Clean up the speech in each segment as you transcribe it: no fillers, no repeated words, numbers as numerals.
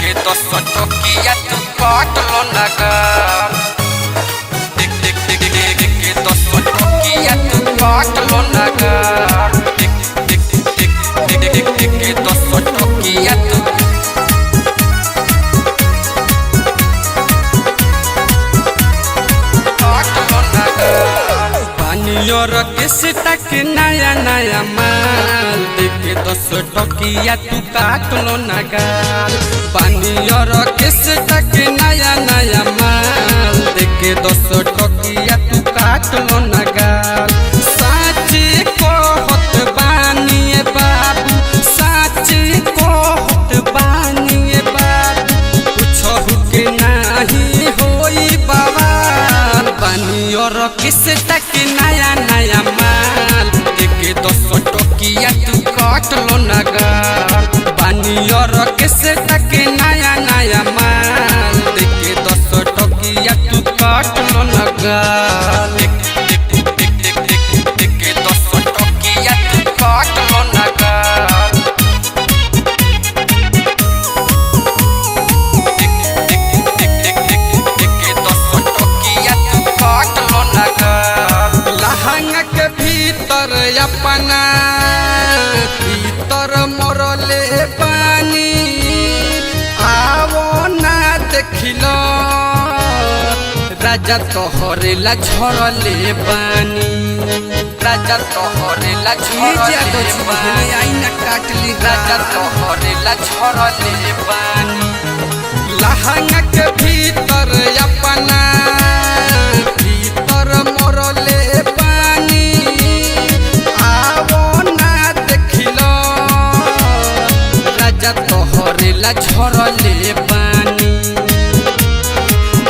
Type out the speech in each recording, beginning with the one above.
टकिया तू काटलो नगा टकिया तू काटलो नगा टकिया तू पानियोर किस तक नया नया माल देखे 10 टकिया तू काटलो नगाल पानियोर किस तक नया नया माल देखे 10 टकिया तू काटलो नगाल साचे कहत बानिए बाबू साचे कहत बानिए बाबू कुछहु के नाही होई बवाल पानियोर किस तक नया नया माल देखे 10 टकिया तू काटलो नगाल पानियोर किस तक नया नया माल देखे 10 टकिया तू काटलो नगाल देखे 10 टकिया तू काटलो नगाल देखे 10 टकिया तू काटलो नगाल लहंगा के भीतर अपना भीतर मरले पानी आवो ना देखिलो राजा तोहरेला झरले पानी राजा तोहरेला झरले पानी आईना काटली राजा तोहरेला झरले पानी लहंगा के भीतर अपना भीतर मरले पानी आवो ना देखिलो राजा तोहरेला झरले पानी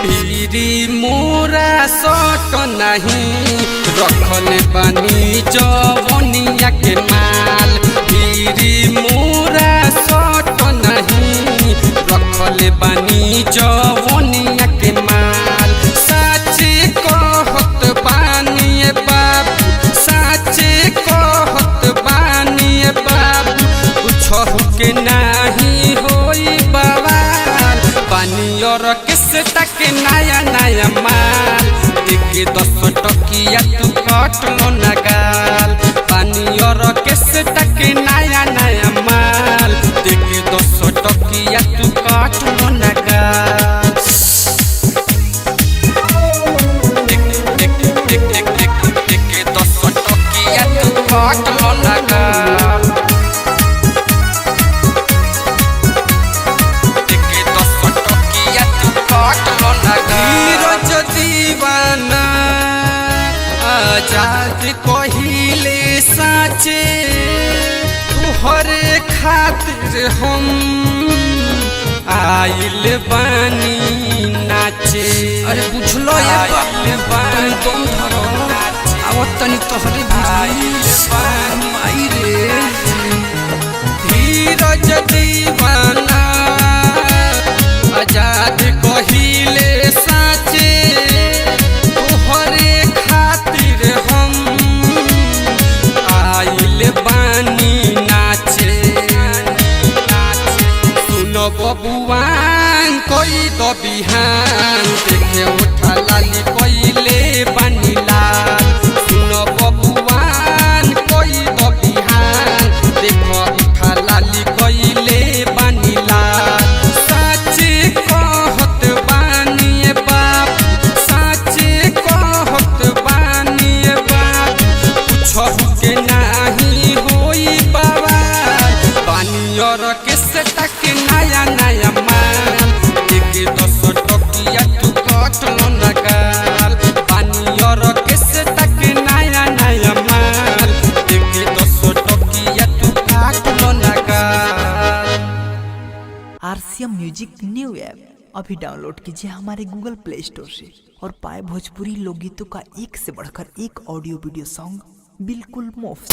बीरी मोरा सट नहीं रखले पानी जवनिया के माल बीरी मोरा सट नहीं रखले पानी जवनिया के माल साचे कहत बानिए बाबू साचे कहत बानिए बाबू कुछहु के नाही होई बवाल पानियोर किस तक नया नया माल देखे 10 टकिया तू काटलो नगाल पानियोर किस तक नया नया माल देखे 10 टकिया तू काटलो नगाल देखे 10 टकिया तू काटलो नगाल देखे 10 टकिया तू काटलो नगाल दीवाना आजाद कहिले साचे तुहरे खातिर हम आइल बानी नाचे अरे बुझलो ये बानी तुम धरो आवत तनी तोहरे आइल बानी आई रे धीरज दीवाना आजाद कहिले साचे तुहरे खातिर हम आइल बानी नाचे सुनो बबुआन कोई तो बिहान देखे उठा लाली कोइले बानी लाल सुनो बबुआन कोई तो बिहान देखो उठा लाली कोइले बानी लाल साचे कहत बानिए बाबू साचे कहत बानिए बाबू कुछहु के नाही होई बवाल पानियोर किस तक नया नया माल देखे 10 टकिया तू काटलो नगाल पानियोर किस तक नया नया माल देखे 10 टकिया तू काटलो नगाल। RCM म्यूजिक न्यू ऐप अभी डाउनलोड कीजिए हमारे गूगल प्ले स्टोर से और पाए भोजपुरी लोकगीतों का एक से बढ़कर एक ऑडियो वीडियो सॉन्ग बिल्कुल मुफ्त।